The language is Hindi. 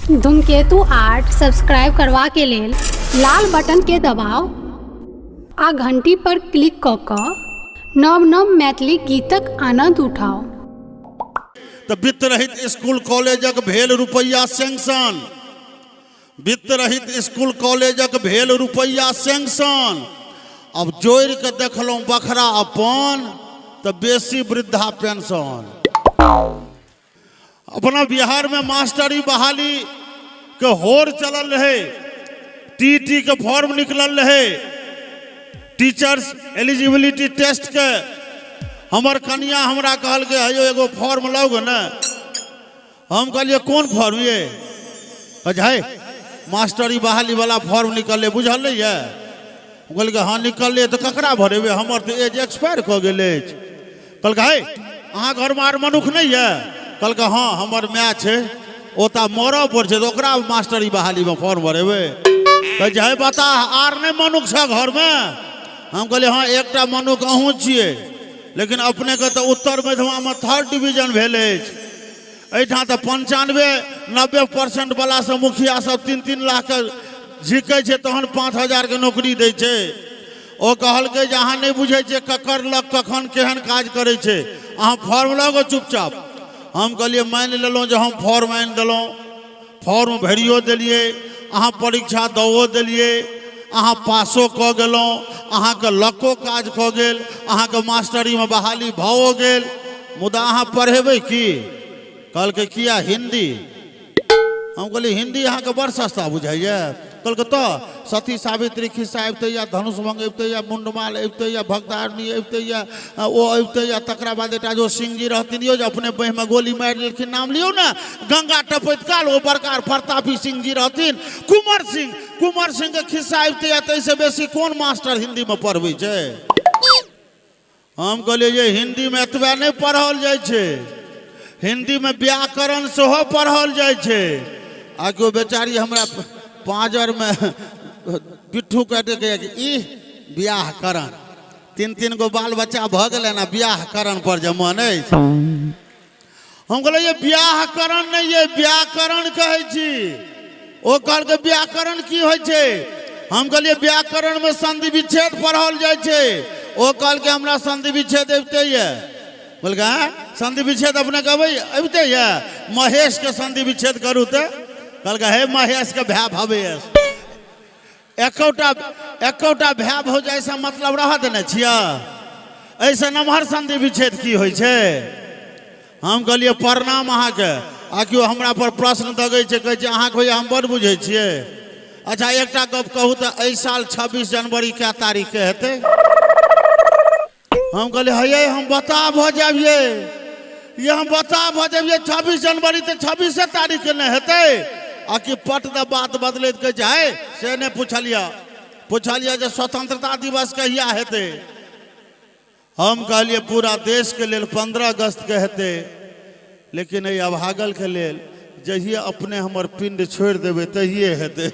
धूमकेतु आर्ट सब्सक्राइब करवा के लेल लाल बटन के दबाओ आ घंटी पर क्लिक क के नव नव मैथिली गीतक आनंद उठाओ। तो वित्त रहित स्कूल कॉलेजक भेल रुपैया सैंक्शन, वित्त रहित स्कूल कॉलेजक भेल रुपैया सैंक्शन। अब जोड़ के देखलौं बखरा अपन तो बेसी वृद्धा पेंशन। अपना बिहार में मास्टरी बहाली के होर चलल रहे, टीटी के फॉर्म निकलल रहे, टीचर्स एलिजिबिलिटी टेस्ट के। हमर कन्या हमरा कहल के है एगो फॉर्म लाओगे ना। हम कहलिए कौन फॉर्म ये? है मास्टरी बहाली वाला फॉर्म निकल बुझल नहीं है? कहल के हाँ निकल तो ककरा भरेबे, हमर तो एज एक्सपायर हो गए। कहल के है अहाँ घर में आर मनुख नहीं है? कहल के हाँ हमर मैच है ओता मरऽ पर छै तो ओकरा मास्टरी बहाली में फॉर्म भरेबे। कह है बता आर नहीं मनुख छ घर में? हम कहलिए हाँ एकटा मनुख अहूँ छिए, लेकिन अपने के तो उत्तर मध्यमा में 3rd डिवीजन भेल एठाम तो 95-90% वाला सब मुखिया सब 3-3 लाख के झिकै छै तहन 5000 के नौकरी दै छै। ओ कहल के जे अहाँ नहीं बुझे छे ककर लग कखन केहन काज करे छे, अहाँ फॉर्म लगो चुपचाप। हम कहलिए मान लेलौं जे हम फॉर्म आनि देलौं, फॉर्म भरियो देलिए, अहाँ परीक्षा दओ देलिए, अहाँ पासो क गेलौं, अहाँ के लको काज क गेल, अहाँ के मास्टरी में बहाली भओ गेल, मुदा अहाँ पढ़ेबै की? कहल के किया हिंदी? हम कहलिए हिंदी अहाँ के बड़ सस्ता बुझाइए? कहल के तो सती सावित्री खिस्सा अबते या धनुष भंग अबते या मुंडमाल अबते या भगदारनी अबते या ओ अबते या तकरा बाद एटा जो सिंह जी रहथिन यो जे अपने बह में गोली मार लेलखिन, नाम लियो ना गंगा टपैत काल ओ बड़का प्रतापी सिंह जी रहथिन, कुंवर सिंह के खिस्सा अबते या तैसे बेसी कौन मास्टर हिंदी में पढ़बै छै? हम कहलिए ये हिंदी में एतबे नहीं पढ़ल जाइ छै, हिंदी में व्याकरण सेहो पढ़ल जाइ छै। आ केओ बेचारी हमरा पाँजर में पिट्ठू काटे के ई ब्याह करन, 3-3 गो बाल बच्चा भ गेलै ना, ब्याह करन पर जे मन अछि। हम कहलिए ये ब्याह करन नहीं ये व्याकरण कहै छी। ओ कहल के व्याकरण की होइ छै? हम कहलिए व्याकरण में संधि विच्छेद पढ़ल जाइ छै। ओ कहल के हमरा संधि विच्छेद अबते ये। बोल के संधि विच्छेद अपने कहबै अबते ये? महेश के संधि विच्छेद करू तो कहल के हे महेश के भाय भवेश, एकौटा भाय हो जाए से मतलब रह देने छिया? ऐसे नमहर संधि विच्छेद की होइ छै? हम कहलिए प्रणाम अहाँ के। आ केओ हमरा पर प्रश्न दगै छै, कहै छै अहाँ के हम बड़ बुझै छियै। अच्छा एकटा गप कहू तो एहि साल 26 जनवरी क्या तारीख के हेतै? हम कहलिए हे हम बता भ जाबिए, ये हम बता भ जाबिए 26 जनवरी तो 26 तारीख के नहीं हेतै? आ कि पट द बात बदलैत कह जाए से नहीं पूछलिया जे स्वतंत्रता दिवस कहिया हेतै? हम कहलिए पूरा देश के लेल 15 अगस्त के हेतै, लेकिन अभागल के लेल जहिए अपने हमर पिंड छोड़ देवे तहिए हेतै।